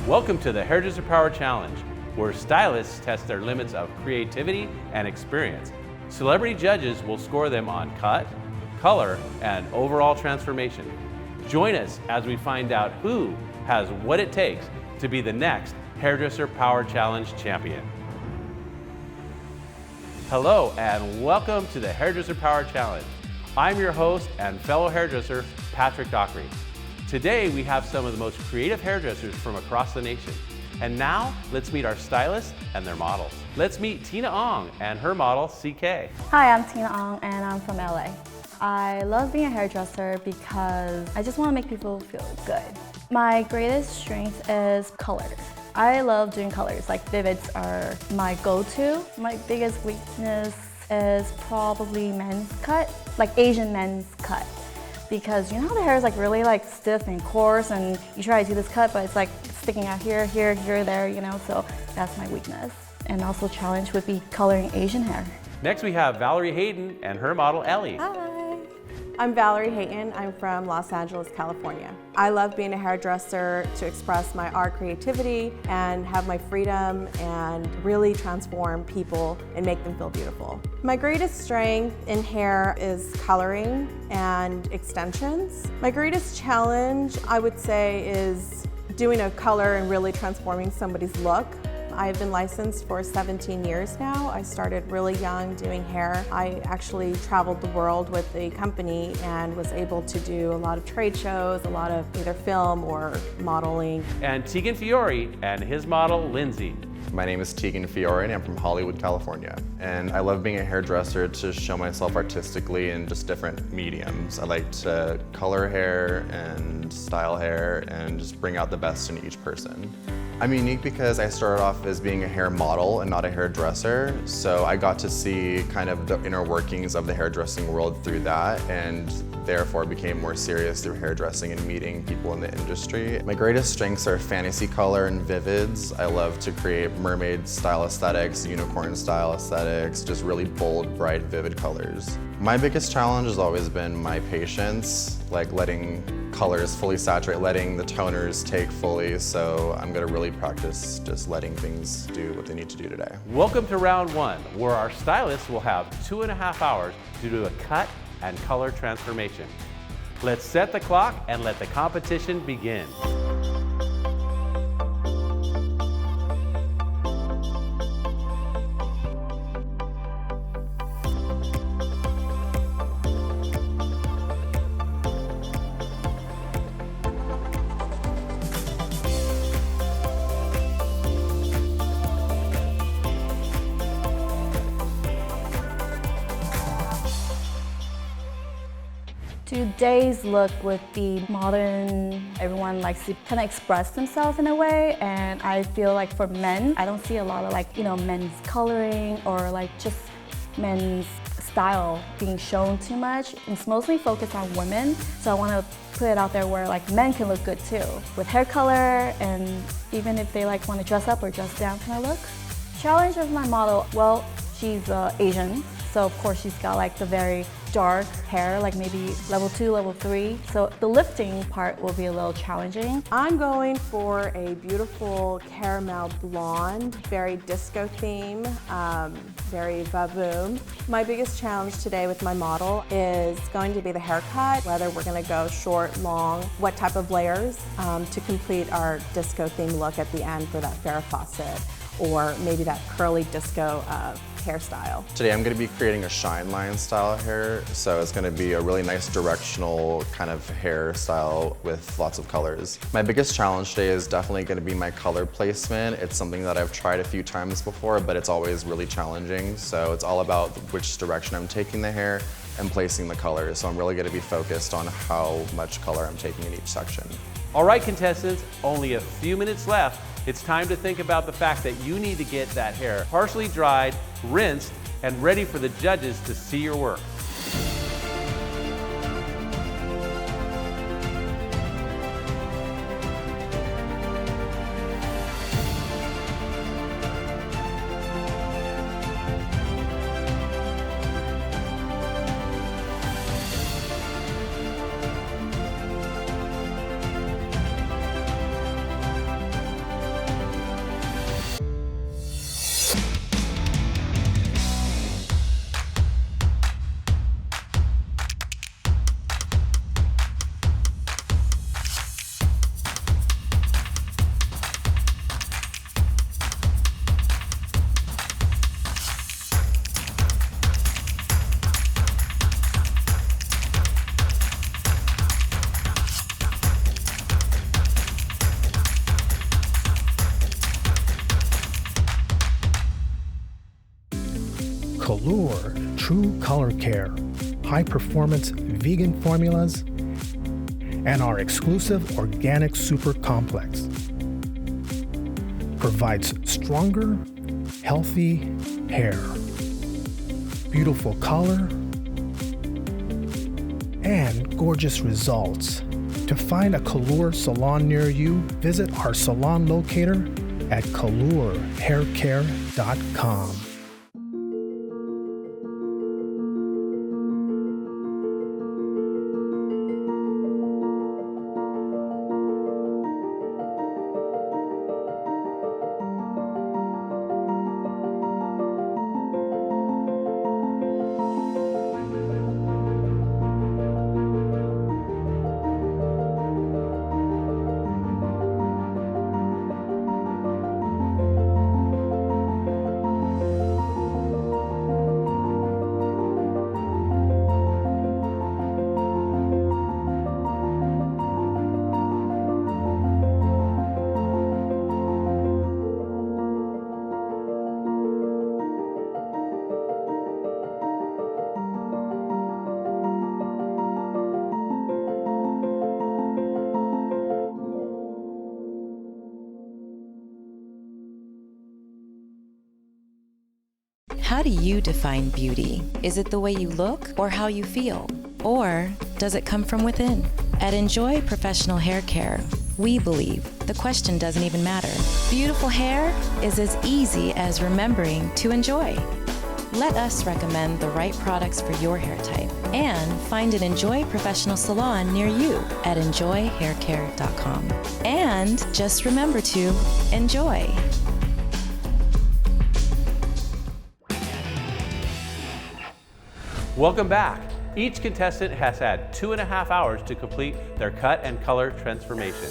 Welcome to the Hairdresser Power Challenge, where stylists test their limits of creativity and experience. Celebrity judges will score them on cut, color, and overall transformation. Join us as we find out who has what it takes to be the next Hairdresser Power Challenge champion. Hello and welcome to the Hairdresser Power Challenge. I'm your host and fellow hairdresser, Patrick Dockery. Today we have some of the most creative hairdressers from across the nation. And now let's meet our stylists and their models. Let's meet Tina Ong and her model, CK. Hi, I'm Tina Ong and I'm from LA. I love being a hairdresser because I just want to make people feel good. My greatest strength is colors. I love doing colors, like vivids are my go-to. My biggest weakness is probably men's cut, like Asian men's cut. Because you know how the hair is like really like stiff and coarse and you try to do this cut but it's like sticking out here, there, you know, so that's my weakness. And also challenge would be coloring Asian hair. Next we have Valerie Haytin and her model, Ellie. Hi, I'm Valerie Haytin. I'm from Los Angeles, California. I love being a hairdresser to express my art creativity and have my freedom and really transform people and make them feel beautiful. My greatest strength in hair is coloring and extensions. My greatest challenge, I would say, is doing a color and really transforming somebody's look. I've been licensed for 17 years now. I started really young doing hair. I actually traveled the world with the company and was able to do a lot of trade shows, a lot of either film or modeling. And Tegan Fiore and his model, Lindsay. My name is Tegan Fiore and I'm from Hollywood, California. And I love being a hairdresser to show myself artistically in just different mediums. I like to color hair and style hair and just bring out the best in each person. I'm unique because I started off as being a hair model and not a hairdresser, so I got to see kind of the inner workings of the hairdressing world through that, and therefore became more serious through hairdressing and meeting people in the industry. My greatest strengths are fantasy color and vivids. I love to create mermaid style aesthetics, unicorn style aesthetics, just really bold, bright, vivid colors. My biggest challenge has always been my patience, like letting colors fully saturate, letting the toners take fully, so I'm gonna really practice just letting things do what they need to do today. Welcome to round one, where our stylists will have 2.5 hours to do a cut and color transformation. Let's set the clock and let the competition begin. Today's look would be modern. Everyone likes to kind of express themselves in a way, and I feel like for men, I don't see a lot of like, you know, men's coloring or like just men's style being shown too much. It's mostly focused on women, so I want to put it out there where like men can look good too, with hair color, and even if they like want to dress up or dress down kind of look. Challenge of my model, well, she's Asian, so of course she's got like the very dark hair, like maybe level 2, level 3. So the lifting part will be a little challenging. I'm going for a beautiful caramel blonde, very disco theme, very va-boom. My biggest challenge today with my model is going to be the haircut, whether we're gonna go short, long, what type of layers to complete our disco theme look at the end for that Farrah Fawcett, or maybe that curly disco hairstyle. Today I'm going to be creating a shine line style hair, so it's going to be a really nice directional kind of hairstyle with lots of colors. My biggest challenge today is definitely going to be my color placement. It's something that I've tried a few times before, but it's always really challenging, so it's all about which direction I'm taking the hair and placing the colors, so I'm really going to be focused on how much color I'm taking in each section. All right, contestants, only a few minutes left. It's time to think about the fact that you need to get that hair partially dried, rinsed, and ready for the judges to see your work. hair, high-performance vegan formulas, and our exclusive organic super complex. Provides stronger, healthy hair, beautiful color, and gorgeous results. To find a Color salon near you, visit our salon locator at colurhaircare.com. How do you define beauty? Is it the way you look or how you feel? Or does it come from within? At Enjoy Professional Hair Care, we believe the question doesn't even matter. Beautiful hair is as easy as remembering to enjoy. Let us recommend the right products for your hair type and find an Enjoy Professional salon near you at enjoyhaircare.com. And just remember to enjoy. Welcome back. Each contestant has had 2.5 hours to complete their cut and color transformation.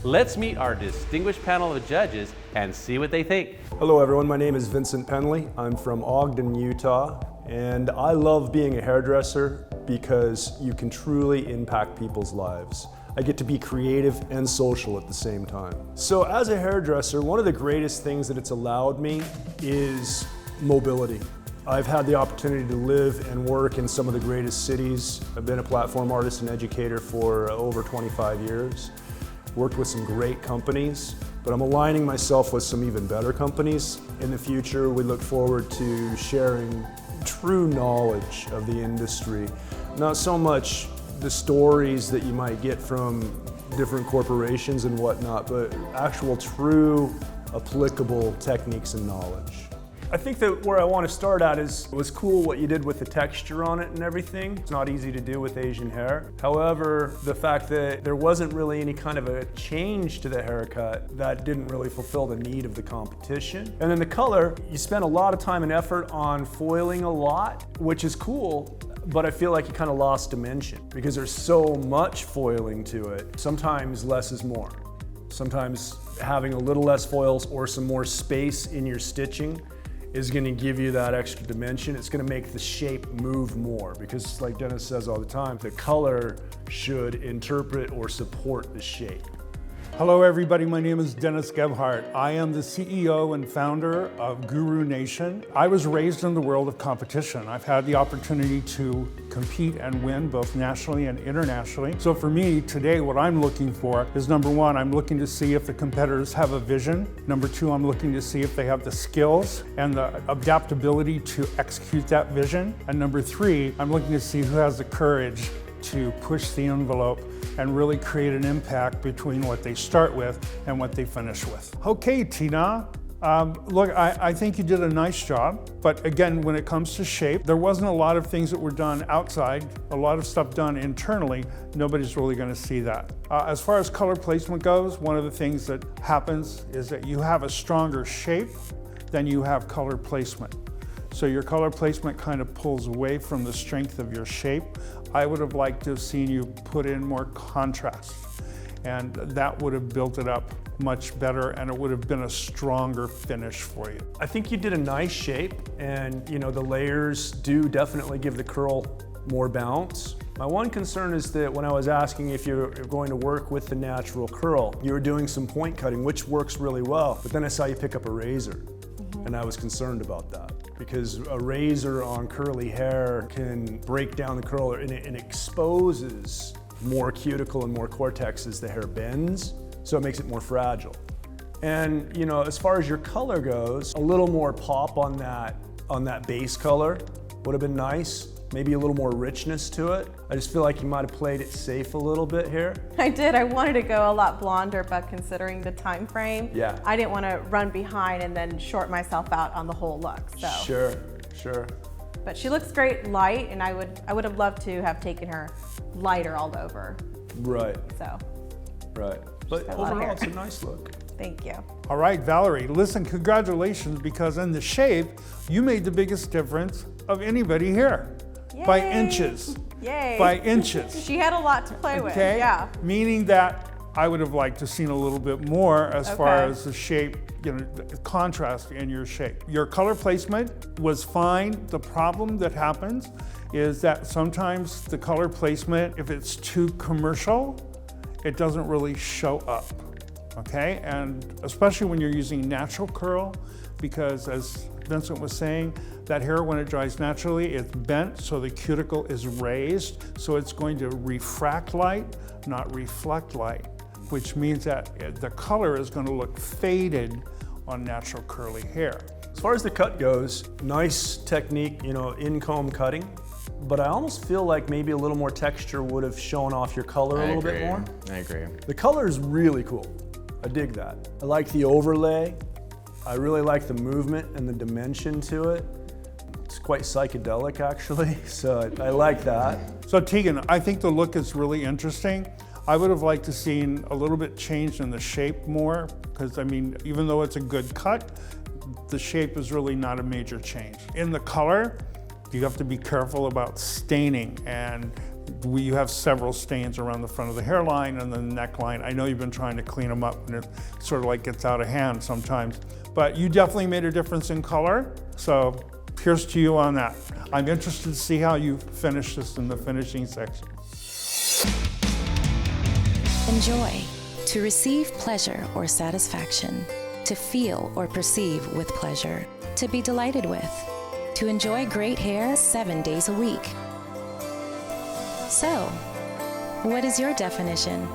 Let's meet our distinguished panel of judges and see what they think. Hello everyone, my name is Vincent Penley. I'm from Ogden, Utah, and I love being a hairdresser because you can truly impact people's lives. I get to be creative and social at the same time. So as a hairdresser, one of the greatest things that it's allowed me is mobility. I've had the opportunity to live and work in some of the greatest cities. I've been a platform artist and educator for over 25 years. Worked with some great companies, but I'm aligning myself with some even better companies. In the future, we look forward to sharing true knowledge of the industry. Not so much the stories that you might get from different corporations and whatnot, but actual true applicable techniques and knowledge. I think that where I want to start at is, it was cool what you did with the texture on it and everything. It's not easy to do with Asian hair. However, the fact that there wasn't really any kind of a change to the haircut, that didn't really fulfill the need of the competition. And then the color, you spent a lot of time and effort on foiling a lot, which is cool, but I feel like you kind of lost dimension because there's so much foiling to it. Sometimes less is more. Sometimes having a little less foils or some more space in your stitching is going to give you that extra dimension. It's going to make the shape move more because, like Dennis says all the time, the color should interpret or support the shape. Hello everybody, my name is Dennis Gebhart. I am the CEO and founder of Guru Nation. I was raised in the world of competition. I've had the opportunity to compete and win both nationally and internationally. So for me today, what I'm looking for is, number one, I'm looking to see if the competitors have a vision. Number two, I'm looking to see if they have the skills and the adaptability to execute that vision. And number three, I'm looking to see who has the courage to push the envelope and really create an impact between what they start with and what they finish with. Okay, Tina, look, I think you did a nice job, but again, when it comes to shape, there wasn't a lot of things that were done outside, a lot of stuff done internally. Nobody's really gonna see that. As far as color placement goes, one of the things that happens is that you have a stronger shape than you have color placement. So your color placement kind of pulls away from the strength of your shape. I would have liked to have seen you put in more contrast, and that would have built it up much better, and it would have been a stronger finish for you. I think you did a nice shape, and you know, the layers do definitely give the curl more bounce. My one concern is that when I was asking if you're going to work with the natural curl, you were doing some point cutting, which works really well, but then I saw you pick up a razor, and I was concerned about that. because a razor on curly hair can break down the curl and it exposes more cuticle and more cortex as the hair bends, so it makes it more fragile. And you know, as far as your color goes, a little more pop on that base color would have been nice. Maybe a little more richness to it. I just feel like you might have played it safe a little bit here. I did. I wanted to go a lot blonder, but considering the time frame, yeah, I didn't want to run behind and then short myself out on the whole look. So Sure. But she looks great light, and I would have loved to have taken her lighter all over. Right. So. Right. But overall, it's a nice look. Thank you. All right, Valerie, listen, congratulations, because in the shape, you made the biggest difference of anybody here. Yay. By inches. Yay. By inches. She had a lot to play with, yeah. Meaning that I would have liked to seen a little bit more as far as the shape, you know, the contrast in your shape. Your color placement was fine. The problem that happens is that sometimes the color placement, if it's too commercial, it doesn't really show up, okay? And especially when you're using natural curl, because as Vincent was saying, that hair, when it dries naturally, it's bent, so the cuticle is raised, so it's going to refract light, not reflect light, which means that the color is going to look faded on natural curly hair. As far as the cut goes, nice technique, you know, in-comb cutting, but I almost feel like maybe a little more texture would have shown off your color a little bit more. I agree. The color is really cool. I dig that. I like the overlay. I really like the movement and the dimension to it. It's quite psychedelic, actually, so I like that. So Tegan, I think the look is really interesting. I would have liked to seen a little bit change in the shape more, because I mean, even though it's a good cut, the shape is really not a major change. In the color, you have to be careful about staining, and you have several stains around the front of the hairline and the neckline. I know you've been trying to clean them up, and it sort of like gets out of hand sometimes, but you definitely made a difference in color, so here's to you on that. I'm interested to see how you finish this in the finishing section. Enjoy. To receive pleasure or satisfaction. To feel or perceive with pleasure. To be delighted with. To enjoy great hair 7 days a week. So, what is your definition?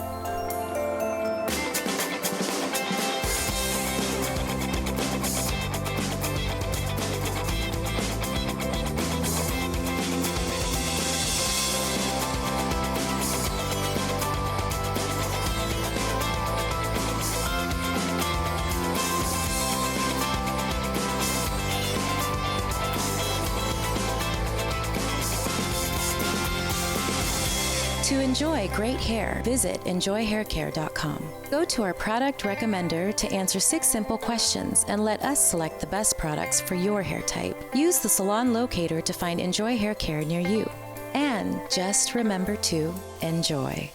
To enjoy great hair, visit enjoyhaircare.com. Go to our product recommender to answer 6 simple questions and let us select the best products for your hair type. Use the salon locator to find Enjoy Hair Care near you. And just remember to enjoy.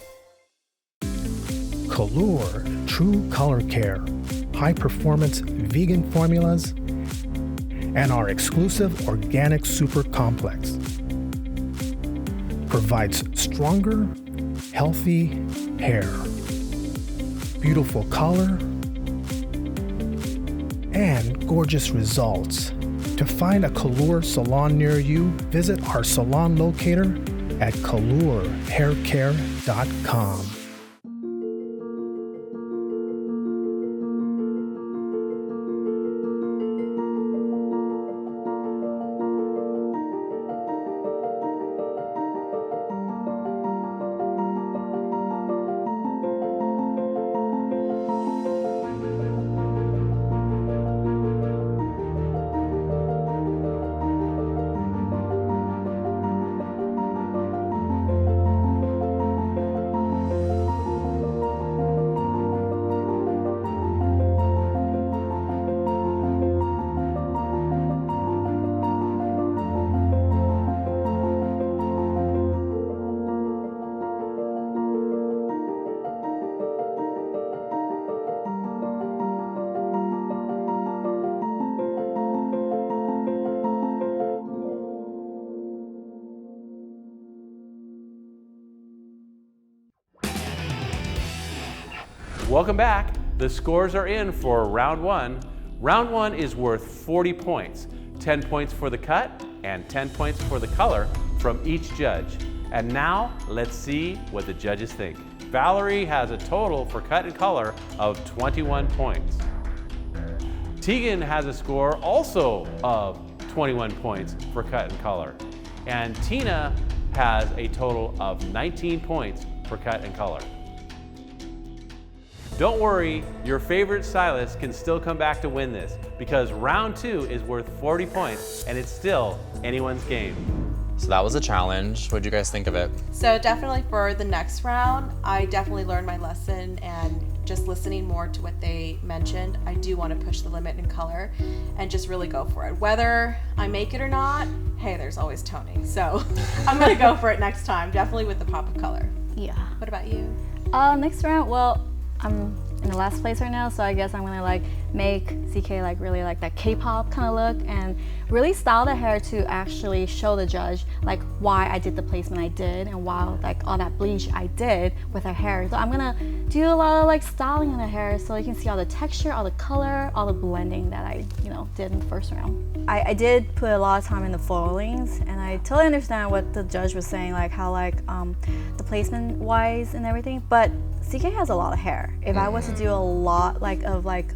Color True Color Care, high performance vegan formulas, and our exclusive organic super complex provides stronger, healthy hair, beautiful color, and gorgeous results. To find a Color salon near you, visit our salon locator at colorhaircare.com. Welcome back. The scores are in for round 1. Round 1 is worth 40 points. 10 points for the cut, and 10 points for the color from each judge. And now, let's see what the judges think. Valerie has a total for cut and color of 21 points. Tegan has a score also of 21 points for cut and color. And Tina has a total of 19 points for cut and color. Don't worry, your favorite stylist can still come back to win this because round 2 is worth 40 points and it's still anyone's game. So that was a challenge. What did you guys think of it? So definitely for the next round, I definitely learned my lesson, and just listening more to what they mentioned, I do want to push the limit in color and just really go for it. Whether I make it or not, hey, there's always toning. So I'm gonna go for it next time, definitely with the pop of color. Yeah. What about you? Next round, well, I'm in the last place right now, so I guess I'm gonna like make CK like really like that K-pop kind of look and really style the hair to actually show the judge like why I did the placement I did and why like all that bleach I did with her hair. So I'm gonna do a lot of like styling in the hair so you can see all the texture, all the color, all the blending that I did in the first round. I did put a lot of time in the foilings, and I totally understand what the judge was saying, like how like the placement wise and everything, but CK has a lot of hair. If I was to do a lot like of like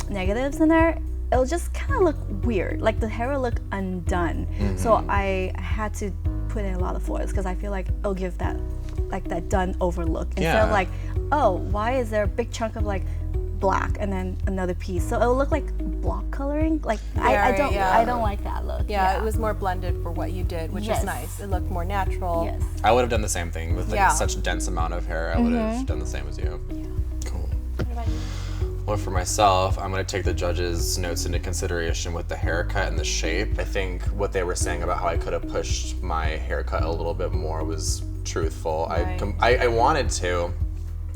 negatives in there, it'll just kind of look weird. Like the hair will look undone. So I had to put in a lot of foils because I feel like it'll give that like that done over look instead of like, oh, why is there a big chunk of like black and then another piece? So it'll look like block coloring. Like I don't like that look. Yeah, it was more blended for what you did, which is nice. It looked more natural. Yes. I would have done the same thing with like such a dense amount of hair. I would have done the same as you. Cool. What about you? Well, for myself, I'm going to take the judges' notes into consideration with the haircut and the shape. I think what they were saying about how I could have pushed my haircut a little bit more was truthful. Right. I wanted to.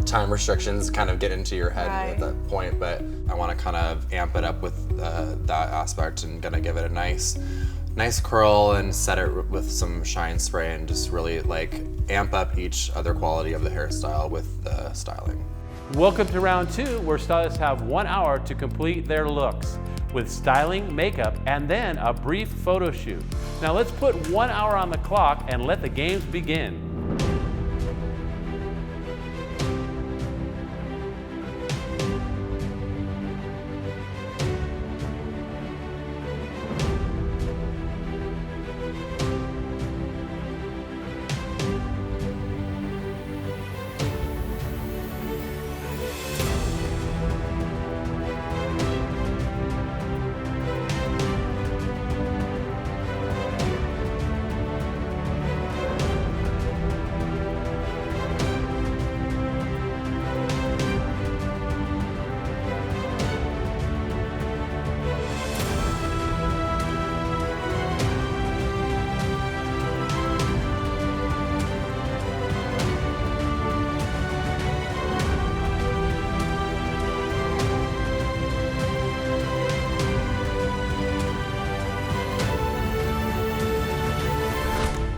Time restrictions kind of get into your head at that point, but I want to kind of amp it up with that aspect and gonna give it a nice curl and set it with some shine spray and just really like amp up each other quality of the hairstyle with the styling. Welcome to round 2, where stylists have 1 hour to complete their looks with styling, makeup, and then a brief photo shoot. Now let's put 1 hour on the clock and let the games begin.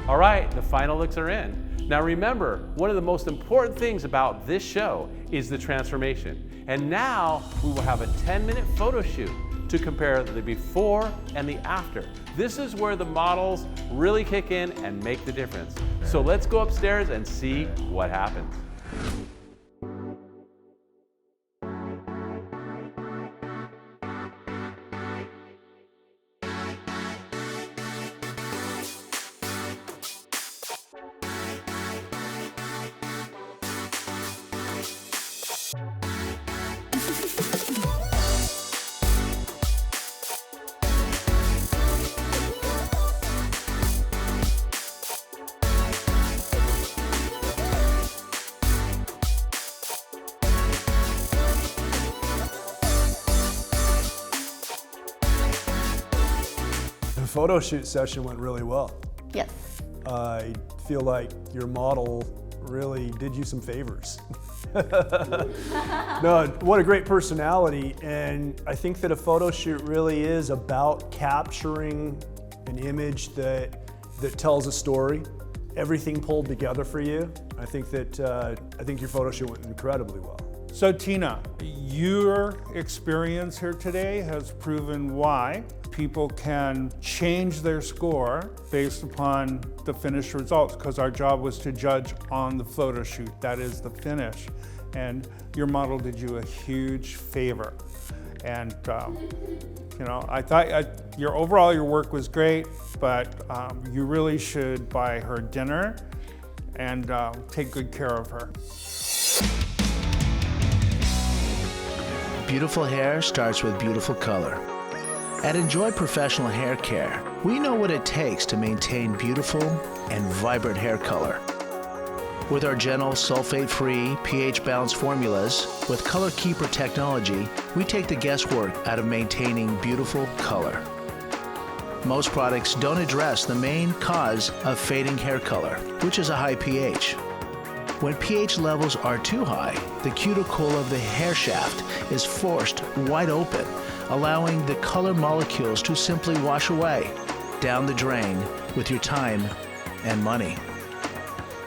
All right, the final looks are in. Now remember, one of the most important things about this show is the transformation. And now we will have a 10-minute photo shoot to compare the before and the after. This is where the models really kick in and make the difference. So let's go upstairs and see what happens. The photo shoot session went really well. Yes. I feel like your model really did you some favors. No, what a great personality, and I think that a photo shoot really is about capturing an image that tells a story. Everything pulled together for you. I think your photo shoot went incredibly well. So Tina, your experience here today has proven why people can change their score based upon the finished results, because our job was to judge on the photo shoot. That is the finish. And your model did you a huge favor. And you know, I thought your work was great, but you really should buy her dinner and take good care of her. Beautiful hair starts with beautiful color. At Enjoy Professional Hair Care, we know what it takes to maintain beautiful and vibrant hair color. With our gentle, sulfate-free, pH-balanced formulas with Color Keeper technology, we take the guesswork out of maintaining beautiful color. Most products don't address the main cause of fading hair color, which is a high pH. When pH levels are too high, the cuticle of the hair shaft is forced wide open, allowing the color molecules to simply wash away down the drain with your time and money.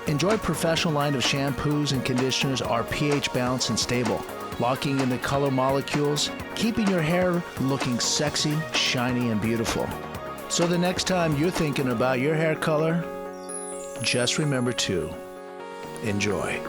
Enjoy Professional line of shampoos and conditioners are pH balanced and stable, locking in the color molecules, keeping your hair looking sexy, shiny, and beautiful. So the next time you're thinking about your hair color, just remember to enjoy.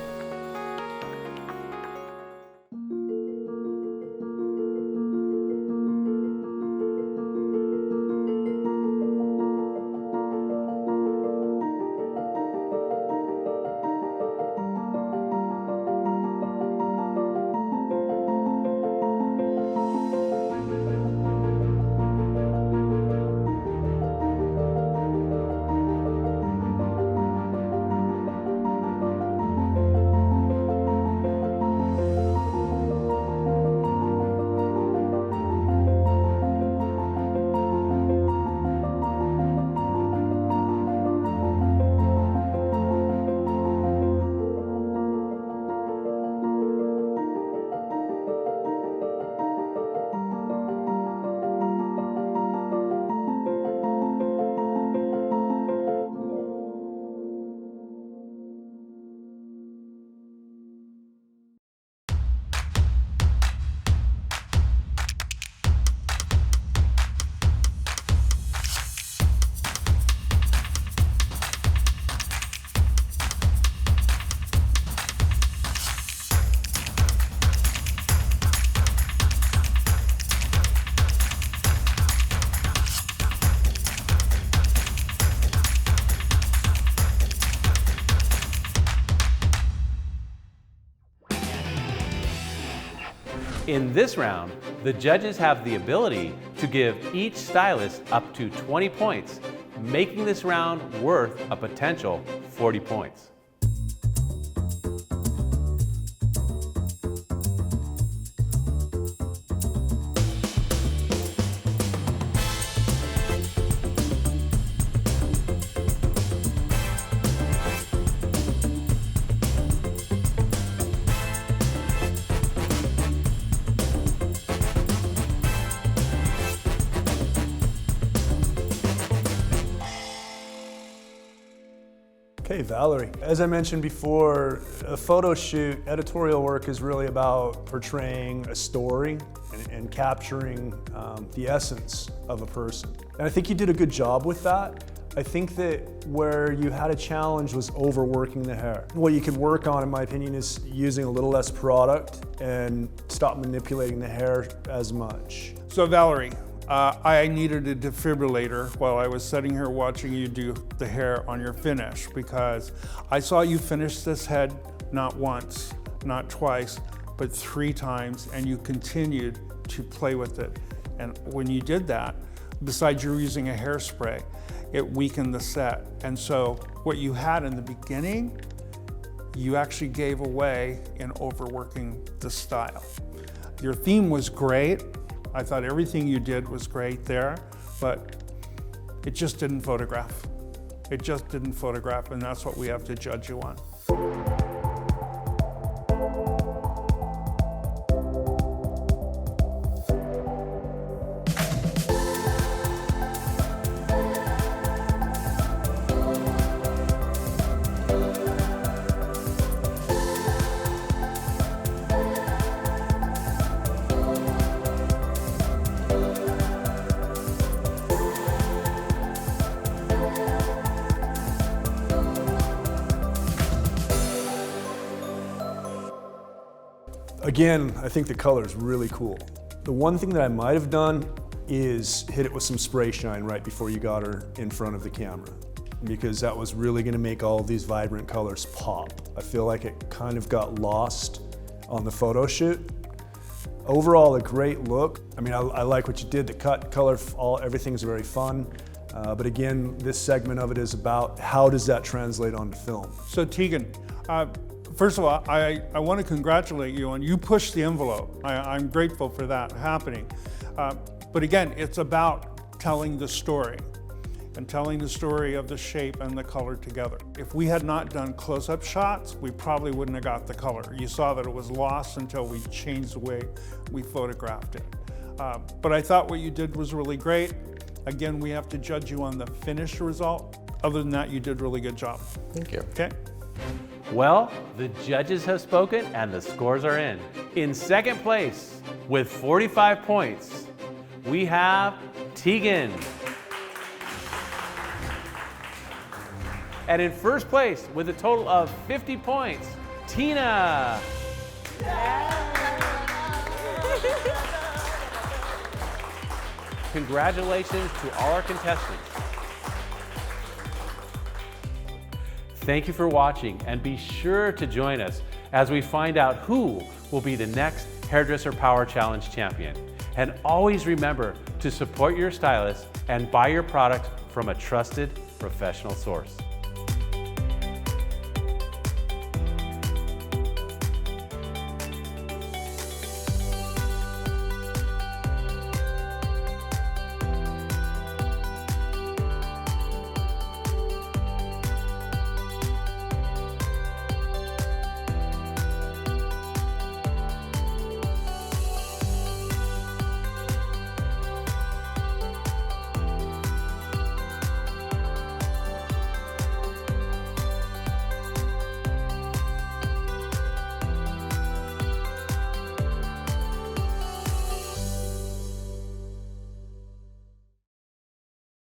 In this round, the judges have the ability to give each stylist up to 20 points, making this round worth a potential 40 points. Okay, Valerie. As I mentioned before, a photo shoot, editorial work is really about portraying a story and capturing the essence of a person. And I think you did a good job with that. I think that where you had a challenge was overworking the hair. What you could work on, in my opinion, is using a little less product and stop manipulating the hair as much. So Valerie, I needed a defibrillator while I was sitting here watching you do the hair on your finish, because I saw you finish this head not once, not twice, but 3 times, and you continued to play with it. And when you did that, besides you using a hairspray, it weakened the set. And so what you had in the beginning, you actually gave away in overworking the style. Your theme was great. I thought everything you did was great there, but it just didn't photograph. It just didn't photograph, and that's what we have to judge you on. Again, I think the color is really cool. The one thing that I might have done is hit it with some spray shine right before you got her in front of the camera, because that was really going to make all of these vibrant colors pop. I feel like it kind of got lost on the photo shoot. Overall, a great look. I mean, I like what you did, the cut, color, everything's very fun. But again, this segment of it is about how does that translate onto film. So Tegan, first of all, I want to congratulate you on you pushed the envelope. I'm grateful for that happening. But again, it's about telling the story and telling the story of the shape and the color together. If we had not done close-up shots, we probably wouldn't have got the color. You saw that it was lost until we changed the way we photographed it. But I thought what you did was really great. Again, we have to judge you on the finished result. Other than that, you did a really good job. Thank you. Okay? Well, the judges have spoken and the scores are in. In second place with 45 points, we have Tegan. And in first place with a total of 50 points, Tina. Congratulations to all our contestants. Thank you for watching, and be sure to join us as we find out who will be the next Hairdresser Power Challenge champion. And always remember to support your stylist and buy your product from a trusted professional source.